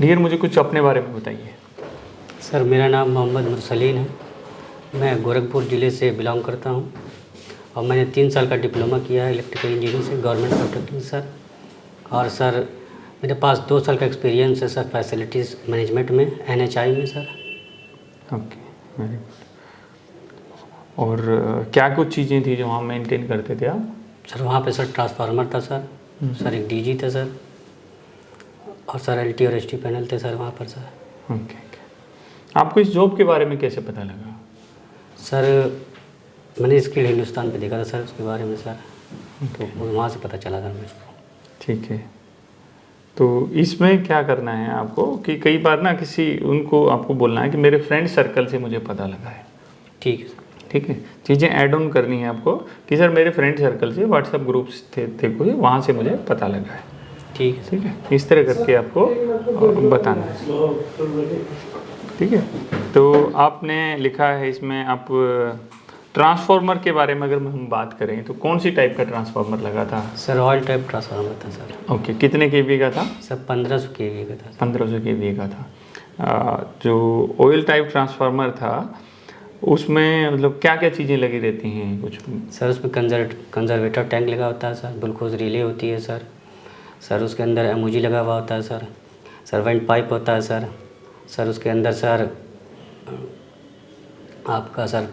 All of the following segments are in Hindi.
डियर, मुझे कुछ अपने बारे में बताइए। सर मेरा नाम मोहम्मद मुरसलीन है। मैं गोरखपुर ज़िले से बिलोंग करता हूँ और मैंने 3 साल का डिप्लोमा किया है इलेक्ट्रिकल इंजीनियरिंग से गवर्नमेंट पॉलिटेक्निक सर। और सर मेरे पास 2 साल का एक्सपीरियंस है सर फैसिलिटीज़ मैनेजमेंट में NHI में सर। Okay, very good. और क्या कुछ चीज़ें थी जो वहाँ मेंटेन करते थे आप? सर वहाँ पे सर ट्रांसफार्मर था सर, सर एक DG था सर, और सर LT और ST पैनल थे सर वहाँ पर सर। ओके। आपको इस जॉब के बारे में कैसे पता लगा? सर मैंने स्किल हिंदुस्तान पे देखा था सर उसके बारे में सर, तो वहाँ से पता चला सर मुझको। ठीक है, तो इसमें क्या करना है आपको कि कई बार ना उनको आपको बोलना है कि मेरे फ्रेंड सर्कल से मुझे पता लगा है। ठीक है सर। ठीक है, चीज़ें ऐड ऑन करनी है आपको कि सर मेरे फ्रेंड सर्कल से व्हाट्सएप ग्रुप्स थे कोई, वहाँ से मुझे पता लगा है। ठीक है सर। ठीक है, इस तरह करके आपको बताना है। ठीक है, तो आपने लिखा है इसमें, आप ट्रांसफार्मर के बारे में अगर हम बात करें तो कौन सी टाइप का ट्रांसफार्मर लगा था? सर ऑयल टाइप ट्रांसफार्मर था सर। ओके, कितने केवी का था? सर 1500 kVA का था। 1500 केवी का था। जो ऑयल टाइप ट्रांसफार्मर था उसमें मतलब क्या क्या चीज़ें लगी रहती हैं कुछ? सर उसमें कंजर्वेटर टैंक लगा होता है सर, ग्लूकोज रिले होती है सर, सर उसके अंदर MOG लगा हुआ होता है सर, सर्वेंट पाइप होता है सर, सर उसके अंदर सर आपका सर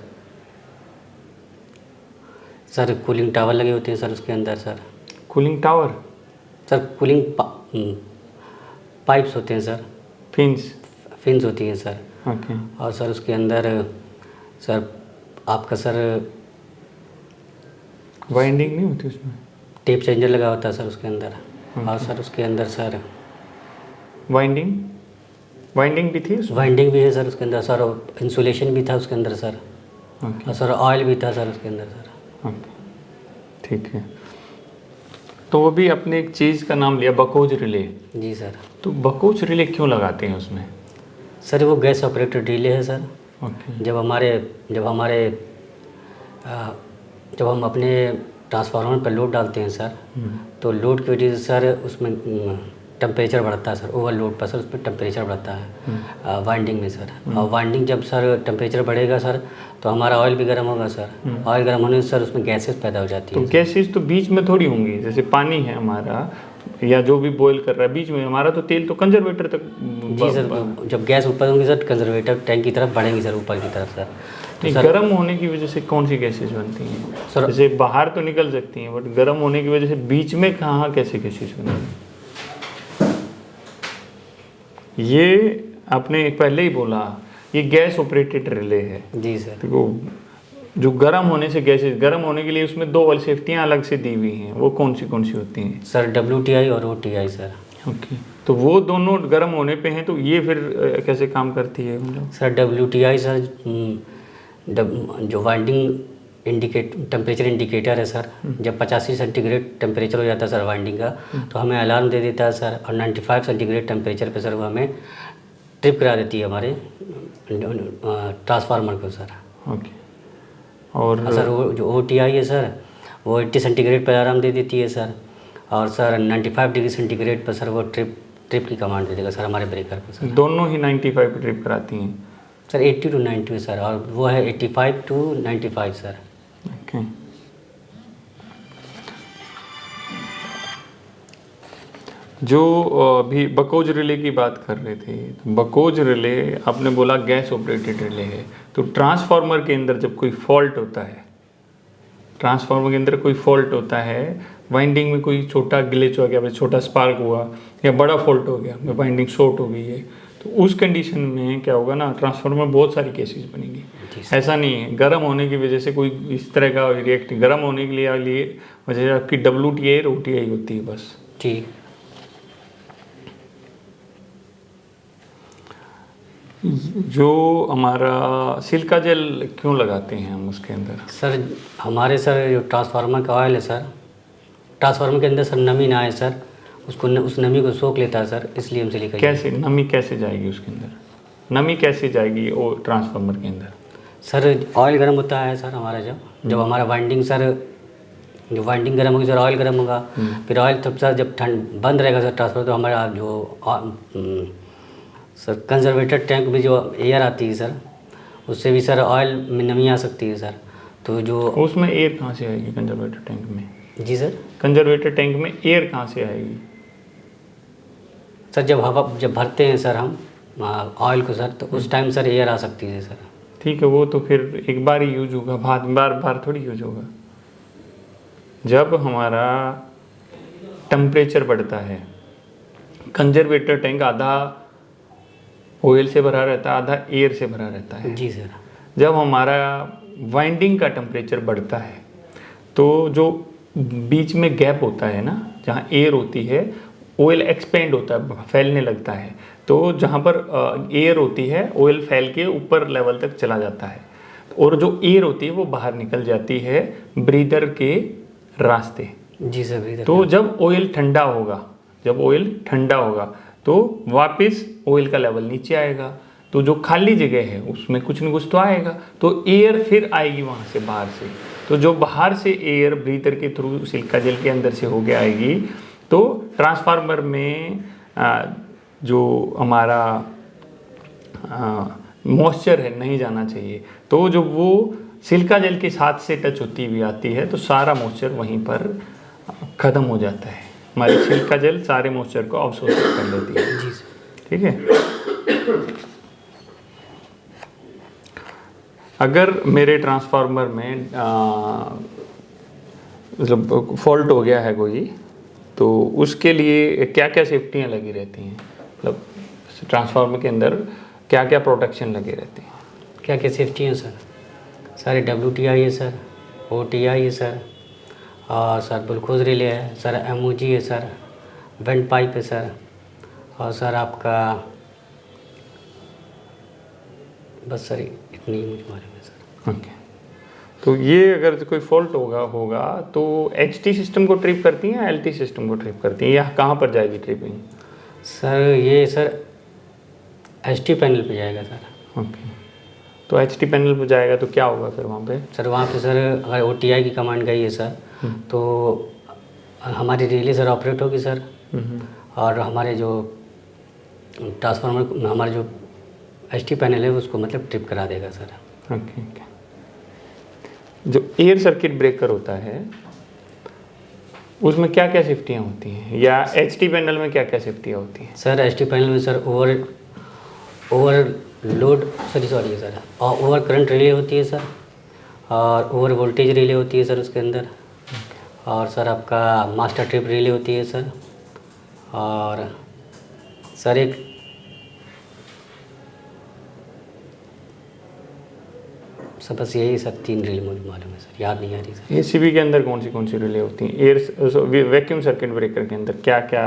कूलिंग टावर लगे होते हैं सर उसके अंदर sir. Cooling tower? Sir cooling pipes होते हैं सर, फिन्स होती हैं सर। ओके। और सर उसके अंदर सर आपका सर वाइंडिंग नहीं होती उसमें? टेप चेंजर लगा होता है सर उसके अंदर। और सर उसके अंदर सर वाइंडिंग भी थी उसमें? वाइंडिंग भी है सर उसके अंदर सर, और इंसुलेशन भी था उसके अंदर सर। ओके। और सर ऑयल भी था सर उसके अंदर सर। ओके, ठीक है। तो वो भी अपने एक चीज़ का नाम लिया, बकोज रिले। जी सर। तो बकोज रिले क्यों लगाते हैं उसमें? सर वो गैस ऑपरेटेड रिले है सर। ओके। जब हम अपने ट्रांसफार्मर पर लोड डालते हैं सर, तो लोड की वजह से सर उसमें टेम्परेचर बढ़ता है सर, ओवरलोड पर सर उसमें टेम्परेचर बढ़ता है वाइंडिंग में सर। और वाइंडिंग जब सर टेम्परेचर बढ़ेगा सर तो हमारा ऑयल भी गर्म होगा सर। ऑयल गर्म होने से सर उसमें गैसेस पैदा हो जाती तो है। गैसेस तो बीच में थोड़ी होंगी, जैसे पानी है हमारा या जो भी बॉईल कर रहा है बीच में, हमारा तो तेल तो कंजर्वेटर तक। जी सर, जब गैस ऊपर होंगी सर कंजर्वेटर टैंक की तरफ बढ़ेंगी सर, ऊपर की तरफ सर। नहीं, गर्म होने की वजह से कौन सी गैसेज बनती हैं सर? जैसे बाहर तो निकल सकती हैं, बट गर्म होने की वजह से बीच में कहाँ कैसे गैसेज बनती? ये आपने पहले ही बोला, ये गैस ऑपरेटेड रिले है। जी सर। देखो, जो गर्म होने से गैसेज, गर्म होने के लिए उसमें 2 वाली सेफ्टियाँ अलग से दी हुई हैं, वो कौन सी होती हैं? सर WTI और OTI सर। ओके, तो वो दोनों गर्म होने पे हैं, तो ये फिर कैसे काम करती है मतलब? सर WTI सर जो वाइंडिंग टेम्परेचर इंडिकेटर है सर, जब 85 सेंटीग्रेड टेम्परेचर हो जाता है सर वाइंडिंग का, तो हमें अलार्म दे देता है सर। और 95 सेंटीग्रेड टेम्परेचर पे सर वो हमें ट्रिप करा देती है हमारे ट्रांसफार्मर को सर। ओके। और सर वो जो OTI है सर, वो 80 सेंटीग्रेड पर अलार्म दे देती है सर। और सर 95 डिग्री सेंटीग्रेड पर सर वो ट्रिप की कमांड दे देगा सर हमारे ब्रेकर को सर। दोनों ही 95 पे ट्रिप कराती हैं सर? 80 to 90 सर, और वो है 85 to 95 सर। ओके। जो अभी बकोज रिले की बात कर रहे थे, तो बकोज रिले आपने बोला गैस ऑपरेटेड रिले है, तो ट्रांसफार्मर के अंदर जब कोई फॉल्ट होता है, वाइंडिंग में कोई छोटा ग्लिच हो गया, छोटा स्पार्क हुआ या बड़ा फॉल्ट हो गया, वाइंडिंग शॉर्ट हो गई है, तो उस कंडीशन में क्या होगा ना, ट्रांसफार्मर बहुत सारी केसेस बनेंगी। ऐसा नहीं है गर्म होने की वजह से कोई इस तरह का रिएक्ट, गर्म होने के लिए वजह से आपकी WTI और OTI होती है बस। ठीक। जो हमारा सिलिका जेल क्यों लगाते हैं हम उसके अंदर? सर हमारे सर जो ट्रांसफार्मर का ऑयल है सर, ट्रांसफार्मर के अंदर सर नमी ना आए सर, उस नमी को सोख लेता है सर, इसलिए हम सिलिका। कैसे नमी कैसे जाएगी उसके अंदर? नमी कैसे जाएगी वो ट्रांसफार्मर के अंदर? सर ऑयल गर्म होता है सर हमारा, जब हमारा वाइंडिंग सर, जो वाइंडिंग गर्म होगी सर ऑयल गर्म होगा, फिर ऑयल तब सर जब ठंड बंद रहेगा सर ट्रांसफार्मर, तो हमारा जो सर कंजर्वेटर टैंक में जो एयर आती है सर, उससे भी सर ऑयल में नमी आ सकती है सर। तो जो उसमें एयर कहाँ से आएगी कंजर्वेटर टैंक में? जी सर, कंजर्वेटर टैंक में एयर कहाँ से आएगी? सर जब भरते हैं सर हम ऑयल को सर, तो उस टाइम सर एयर आ सकती है सर। ठीक है, वो तो फिर एक बार ही यूज होगा, बार बार थोड़ी यूज होगा। जब हमारा टेम्परेचर बढ़ता है, कंजर्वेटर टैंक आधा ऑयल से भरा रहता है, आधा एयर से भरा रहता है। जी सर। जब हमारा वाइंडिंग का टेम्परेचर बढ़ता है तो जो बीच में गैप होता है ना, जहाँ एयर होती है, ऑयल एक्सपेंड होता है, फैलने लगता है। तो जहाँ पर एयर होती है, ऑयल फैल के ऊपर लेवल तक चला जाता है, और जो एयर होती है वो बाहर निकल जाती है ब्रीदर के रास्ते। जी सर, ब्रीदर। तो जब ऑयल ठंडा होगा तो वापस ऑयल का लेवल नीचे आएगा, तो जो खाली जगह है उसमें कुछ न कुछ तो आएगा, तो एयर फिर आएगी वहाँ से बाहर से। तो जो बाहर से एयर ब्रीदर के थ्रू सिलिका जेल के अंदर से होके आएगी, तो ट्रांसफार्मर में जो हमारा मॉइस्चर है नहीं जाना चाहिए, तो जो वो सिलिका जेल के साथ से टच होती हुई आती है, तो सारा मॉइस्चर वहीं पर ख़त्म हो जाता है। हमारी सिलिका जेल सारे मॉइस्चर को अवशोषित कर लेती है। जी सर। ठीक है। अगर मेरे ट्रांसफार्मर में मतलब फॉल्ट हो गया है कोई, तो उसके लिए क्या क्या सेफ्टियाँ लगी रहती हैं? मतलब ट्रांसफार्मर के अंदर क्या क्या प्रोटेक्शन लगे रहते हैं? क्या क्या सेफ्टी है सर? सारे WTI है सर, OTI है सर, और सर ग्लूकोज रिले है सर, MOG है सर, वेंट पाइप है सर, और सर आपका बस सर इतनी ही मुझे मालूम है सर। ओके। तो ये अगर कोई फॉल्ट होगा तो HT सिस्टम को ट्रिप करती हैं या LT सिस्टम को ट्रिप करती हैं, या कहाँ पर जाएगी ट्रिपिंग? सर ये सर HT पैनल पे जाएगा सर। ओके। तो HT पैनल पर जाएगा तो क्या होगा फिर वहाँ पे? सर वहाँ पे सर अगर OTI की कमांड गई है सर, तो हमारी रिले सर ऑपरेट होगी सर, और हमारे जो ट्रांसफार्मर, हमारा जो HT पैनल है उसको मतलब ट्रिप करा देगा सर। Okay okay. जो एयर सर्किट ब्रेकर होता है उसमें क्या क्या सेफ्टियाँ होती हैं, या HT पैनल में क्या क्या सेफ्टियाँ होती हैं? सर HT पैनल में सर ओवर करंट रिले होती है सर, और ओवर वोल्टेज रिले होती है सर उसके अंदर, और सर आपका मास्टर ट्रिप रिले होती है सर, और सर एक सर बस यही सर 3 रिले मुझे मालूम है सर, याद नहीं आ रही सर। ACB के अंदर कौन सी रिले होती हैं? एयर वैक्यूम सर्किट ब्रेकर के अंदर क्या क्या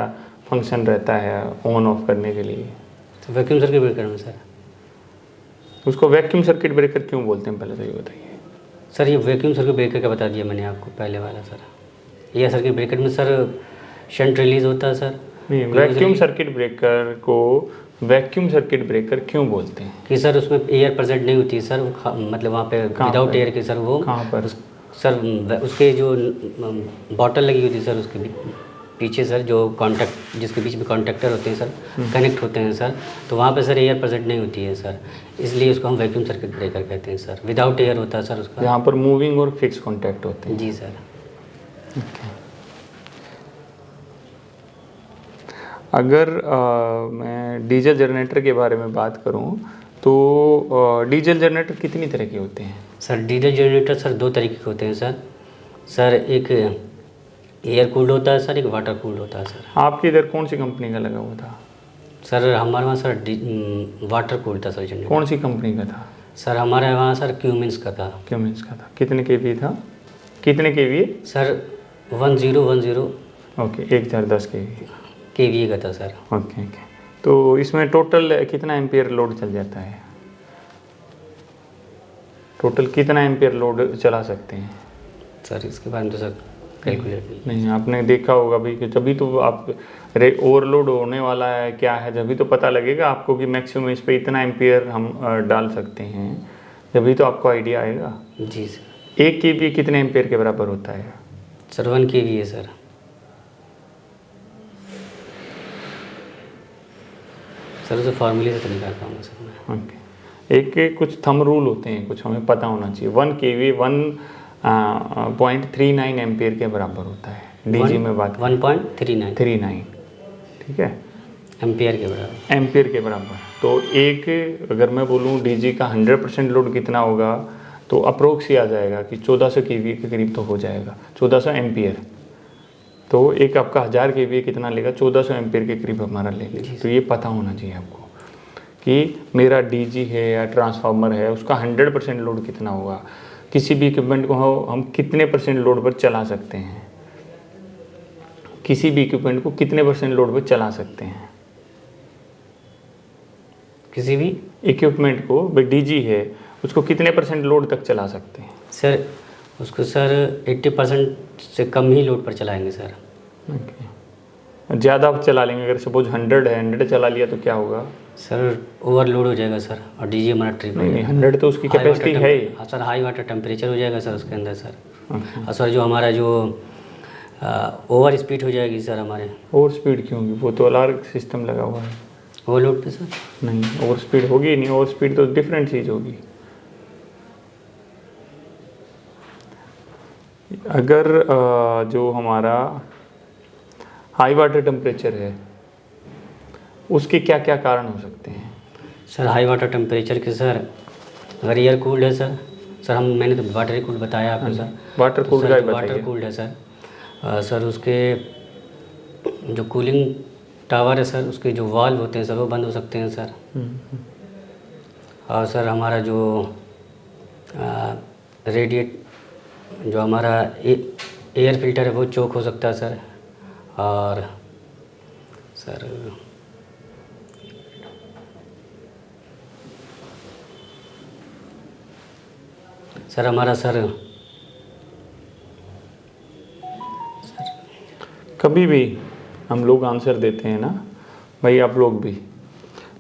फंक्शन रहता है ऑन ऑफ करने के लिए? तो वैक्यूम सर्किट ब्रेकर में सर, उसको वैक्यूम सर्किट ब्रेकर क्यों बोलते हैं, पहले तो ये बताइए। सर ये वैक्यूम सर्किट ब्रेकर का बता दिया मैंने आपको पहले वाला सर। ये सर्किट ब्रेकर में सर शंट रिलीज होता है सर। नहीं, वैक्यूम सर्किट ब्रेकर को वैक्यूम सर्किट ब्रेकर क्यों बोलते हैं? कि सर उसमें एयर प्रेजेंट नहीं होती है सर, मतलब वहाँ पे विदाउट एयर के सर वो कहाँ पर? सर उसके जो बॉटल लगी होती है सर, उसके पीछे सर जो कॉन्टैक्ट, जिसके बीच में कॉन्टैक्टर होते हैं सर, कनेक्ट होते हैं सर, तो वहाँ पे सर एयर प्रेजेंट नहीं होती है सर, इसलिए उसको हम वैक्यूम सर्किट ब्रेकर कहते हैं सर। विदाउट एयर होता है सर उसका, यहाँ पर मूविंग और फिक्स कॉन्टैक्ट होते हैं। जी सर। अगर मैं डीजल जनरेटर के बारे में बात करूं तो डीजल जनरेटर कितनी तरह के होते हैं? सर डीजल जनरेटर सर 2 तरीके के होते हैं सर। सर एक एयर कूल्ड होता है सर, एक वाटर कूल्ड होता है सर। आपके इधर कौन सी कंपनी का लगा हुआ था? सर हमारे वहाँ सर वाटर कूल्ड था सर जनरेटर। कौन सी कंपनी का था? सर हमारे वहाँ सर क्यूमिंस का था। क्यूमिंस का था। कितने केवी था? कितने केवी? सर 1010 ओके, 1010 केवी का था सर। Okay okay. तो इसमें टोटल कितना एम्पियर लोड चल जाता है? टोटल कितना एम्पियर लोड चला सकते हैं? सर इसके बारे में तो सर कैलकुलेट नहीं, आपने देखा होगा भाई कि जभी तो आप ओवरलोड होने वाला है क्या है, जभी तो पता लगेगा आपको कि मैक्सिमम इस पे इतना एम्पियर हम डाल सकते हैं, जभी तो आपको आइडिया आएगा। जी सर। 1 केवी कितने एम्पियर के बराबर होता है? सर 1 केवी है सर। सर उसे फॉर्मूले से तो नहीं कर पाऊँगा सर मैं। ओके, एक कुछ थंब रूल होते हैं, कुछ हमें पता होना चाहिए। 1 kV 1.39 एम्पियर के बराबर होता है। डीजी में बात 1.39 39, ठीक है, एम्पियर के बराबर। एम्पियर के बराबर। तो एक अगर मैं बोलूँ डीजी का 100% लोड कितना होगा, तो अप्रोक्स ही आ जाएगा कि 1400 kV के करीब तो हो जाएगा, 1400 एम्पियर। तो एक आपका 1000 kV कितना लेगा, 1400 एम्पियर के करीब हमारा लेगा। तो ये पता होना चाहिए आपको कि मेरा डीजी है या ट्रांसफार्मर है, उसका 100% लोड कितना होगा। किसी भी इक्विपमेंट को हम कितने % लोड पर चला सकते हैं, किसी भी इक्विपमेंट को कितने % लोड पर चला सकते हैं। किसी भी इक्विपमेंट को, भाई डीजी है, उसको कितने % लोड तक चला सकते हैं। सर उसको सर 80% से कम ही लोड पर चलाएंगे सर। ओके, ज़्यादा आप चला लेंगे, अगर सपोज 100 है, 100 चला लिया तो क्या होगा सर ओवरलोड हो जाएगा सर, और डीजी हमारा ट्रिप हो नहीं जाएगा। 100 तो उसकी कैपेसिटी है ही। हाँ सर, हाई वाटर टेम्परेचर हो जाएगा सर उसके अंदर सर। ओके। और सर जो हमारा जो ओवर स्पीड हो जाएगी सर हमारे। ओवर स्पीड क्यों होगी, वो तो अलार्म सिस्टम लगा हुआ है। ओवरलोड पे सर नहीं, ओवर स्पीड होगी नहीं, ओवर स्पीड तो डिफरेंट चीज़ होगी। अगर जो हमारा हाई वाटर टेम्परेचर है, उसके क्या क्या कारण हो सकते हैं। सर हाई वाटर टेम्परेचर के सर, अगर एयर कूल्ड है सर, मैंने तो वाटर कूल्ड बताया आपको सर। वाटर तो कूल्ड सर का ही जो वाटर बताइए। कूल्ड है सर, सर उसके जो कूलिंग टावर है सर, उसके जो वाल्व होते हैं सर वो बंद हो सकते हैं सर। और सर हमारा जो रेडिएट जो हमारा एयर फिल्टर है वो चोक हो सकता है सर। और सर हमारा सर कभी भी हम लोग आंसर देते हैं ना भाई, आप लोग भी,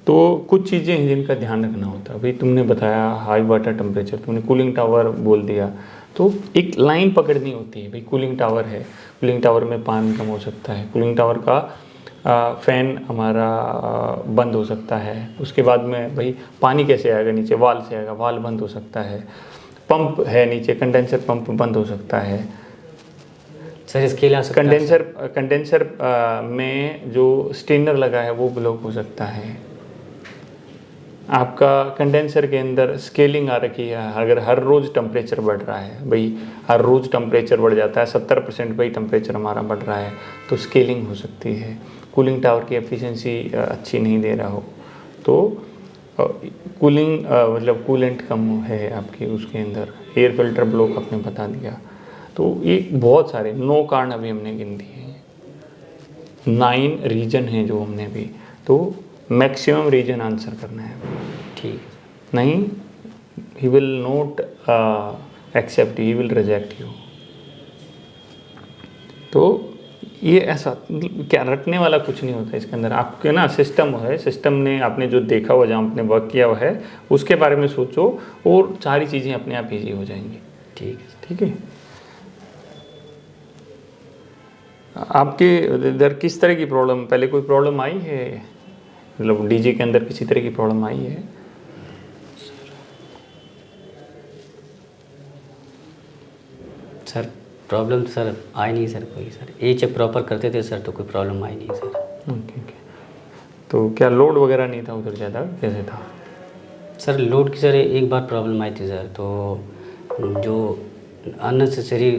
तो कुछ चीज़ें हैं जिनका ध्यान रखना होता है। भाई तुमने बताया हाई वाटर टेम्परेचर, तुमने कूलिंग टावर बोल दिया, तो एक लाइन पकड़नी होती है। भाई कूलिंग टावर है, कूलिंग टावर में पानी कम हो सकता है, कूलिंग टावर का फ़ैन हमारा बंद हो सकता है। उसके बाद में भाई पानी कैसे आएगा, नीचे वाल से आएगा, वाल बंद हो सकता है। पंप है नीचे, कंडेंसर पंप बंद हो सकता है सर। इसके अलावा कंडेंसर में जो स्टेनर लगा है वो ब्लॉक हो सकता है। आपका कंडेंसर के अंदर स्केलिंग आ रखी है, अगर हर रोज़ टेम्परेचर बढ़ रहा है, भाई हर रोज़ टेम्परेचर बढ़ जाता है, 70% भाई टेम्परेचर हमारा बढ़ रहा है, तो स्केलिंग हो सकती है। कूलिंग टावर की एफिशिएंसी अच्छी नहीं दे रहा हो तो कूलिंग मतलब कूलेंट कम है आपकी, उसके अंदर एयर फिल्टर ब्लॉक आपने बता दिया। तो ये बहुत सारे 9 कारण अभी हमने गिन दिए हैं, 9 रीजन हैं जो हमने भी, तो मैक्सिमम रीजन आंसर करना है। ठीक, नहीं he will not accept, he will reject you. तो ये ऐसा क्या रटने वाला कुछ नहीं होता इसके अंदर। आपके ना सिस्टम है, सिस्टम ने आपने जो देखा हुआ, जहाँ आपने वर्क किया हुआ है उसके बारे में सोचो और सारी चीज़ें अपने आप ईजी हो जाएंगी। ठीक है। ठीक है, आपके इधर किस तरह की प्रॉब्लम, पहले कोई प्रॉब्लम आई है, मतलब डीजी के अंदर किसी तरह की प्रॉब्लम आई है। सर प्रॉब्लम सर आई नहीं सर कोई सर, ये चेक प्रॉपर करते थे सर तो कोई प्रॉब्लम आई नहीं सर। ओके। तो क्या लोड वगैरह नहीं था उधर ज़्यादा, कैसे था। सर लोड की सर एक बार प्रॉब्लम आई थी सर, तो जो अननेसेसरी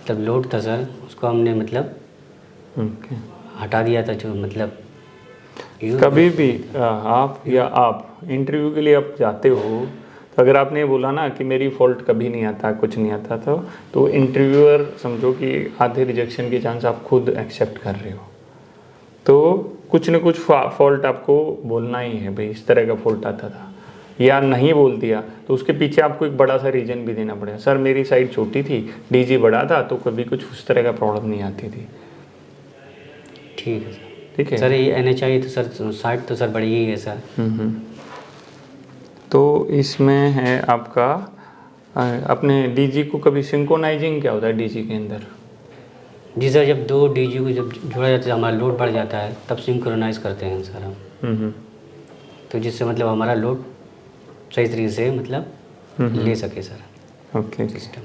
मतलब लोड था सर उसको हमने मतलब ओके। हटा दिया था, जो मतलब कभी भी आप या आप इंटरव्यू के लिए आप जाते हो, तो अगर आपने बोला ना कि मेरी फॉल्ट कभी नहीं आता, कुछ नहीं आता था, तो इंटरव्यूअर समझो कि आधे रिजेक्शन के चांस आप खुद एक्सेप्ट कर रहे हो। तो कुछ न कुछ फॉल्ट आपको बोलना ही है, भाई इस तरह का फॉल्ट आता था, या नहीं बोल दिया तो उसके पीछे आपको एक बड़ा सा रीज़न भी देना पड़ेगा। सर मेरी साइड छोटी थी, डीजी बड़ा था, तो कभी कुछ उस तरह का प्रॉब्लम नहीं आती थी। ठीक है सर। ठीक है सर ये NHI तो सर साइट तो सर बड़ी ही है सर। तो इसमें है आपका अपने डीजी को कभी सिंक्रोनाइजिंग क्या होता है डीजी के अंदर। जी सर, जब 2 डीजी को जब जोड़ा जाता है हमारा लोड बढ़ जाता है, तब सिंक्रोनाइज़ करते हैं सर हम। हम्म, तो जिससे मतलब हमारा लोड सही तरीके से मतलब ले सके सर ओके। सिस्टम।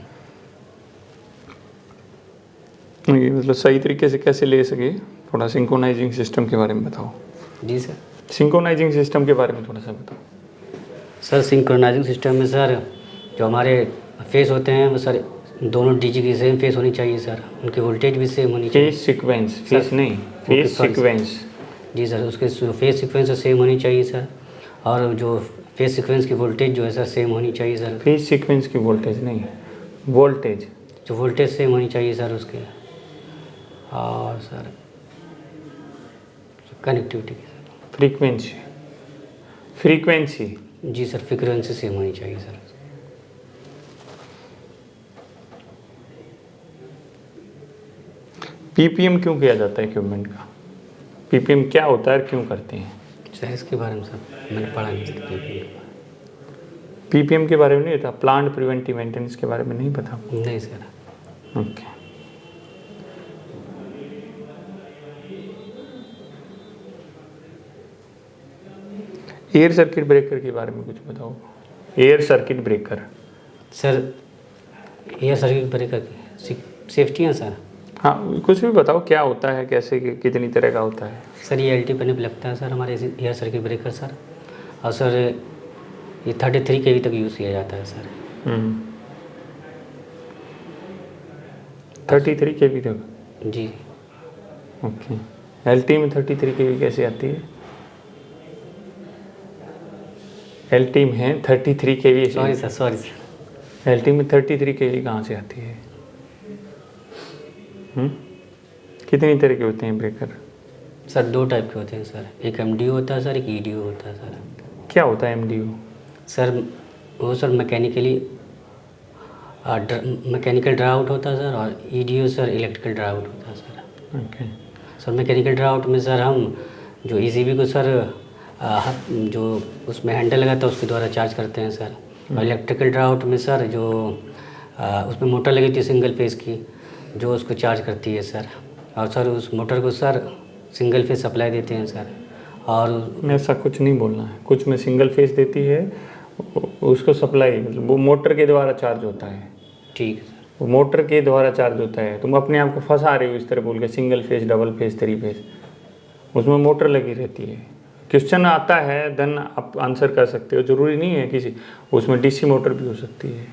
ये मतलब सही तरीके से कैसे ले सके, थोड़ा सिंक्रोनाइजिंग सिस्टम के बारे में बताओ। जी सर। सिंक्रोनाइजिंग सिस्टम के बारे में थोड़ा सा बताओ। सर सिंक्रोनाइजिंग सिस्टम में सर जो हमारे फेस होते हैं वो सर दोनों डीजी की सेम फेस होनी चाहिए सर, उनकी वोल्टेज भी सेम होनी चाहिए। फेस सीक्वेंस, फेस नहीं, फेस sorry, सीक्वेंस। जी सर, उसके फेस सीक्वेंस सेम होनी चाहिए सर, और जो फेस सीक्वेंस की वोल्टेज जो है सर सेम होनी चाहिए सर। फेस सीक्वेंस की वोल्टेज नहीं, वोल्टेज। जो वोल्टेज सेम होनी चाहिए सर उसके, और सर कनेक्टिविटी की सर। Frequency, frequency. जी सर, फ्रीक्वेंसी सेम होनी चाहिए सर। पीपीएम क्यों किया जाता है इक्विपमेंट का? पीपीएम क्या होता है, क्यों करते हैं? सर इसके बारे में सर मैंने पढ़ा नहीं सर। पीपीएम के बारे में नहीं पता, प्लांट प्रिवेंटिव मेंटेनेंस के बारे में नहीं पता? नहीं sir. Okay. Air circuit breaker के बारे में कुछ बताओ। Air circuit breaker. Sir air circuit breaker की सेफ्टी है सर। हाँ, कुछ भी बताओ, क्या होता है, कैसे, कितनी तरह का होता है? सर ये एल टी पे लगता है सर हमारे एयर सर्किट ब्रेकर सर, और सर ये 33 kV तक यूज़ किया जाता है सर। 33 kV तक? जी। ओके। एलटी में 33 kV कैसे आती है? एलटी में 33 kV? Sorry sir. एलटी में 33 kV कहाँ से आती है? कितनी तरह के होते हैं ब्रेकर? सर 2 टाइप के होते हैं सर, एक MDU होता है सर, एक EDU होता है सर। क्या होता है एमडीयू? सर वो सर मैकेनिकल ड्रा आउट होता है सर, और EDU sir electrical draw out होता है sir. Okay. Sir mechanical draw out में सर हम जो ECB को सर जो उसमें हैंडल लगा था उसके द्वारा चार्ज करते हैं सर, और इलेक्ट्रिकल ड्रा आउट में सर जो उसमें मोटर लगी थी सिंगल फेज़ की, जो उसको चार्ज करती है सर, और सर उस मोटर को सर सिंगल फेज सप्लाई देते हैं सर। और ऐसा कुछ नहीं बोलना है, कुछ में सिंगल फेस देती है उसको सप्लाई, मतलब वो मोटर के द्वारा चार्ज होता है। ठीक है सर। वो मोटर के द्वारा चार्ज होता है। तुम अपने आप को फंसा रहे हो इस तरह बोल के, single phase, double phase, 3 phase, उसमें मोटर लगी रहती है। क्वेश्चन आता है देन आप आंसर कर सकते हो, ज़रूरी नहीं है किसी, उसमें डीसी मोटर भी हो सकती है,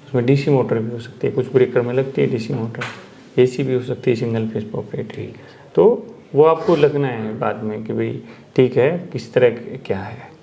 उसमें डीसी मोटर भी हो सकती है, कुछ ब्रेकर में लगती है डीसी मोटर, एसी भी हो सकती है, सिंगल फेज ऑपरेटेड। तो वो आपको लगना है बाद में कि भाई ठीक है किस तरह क्या है।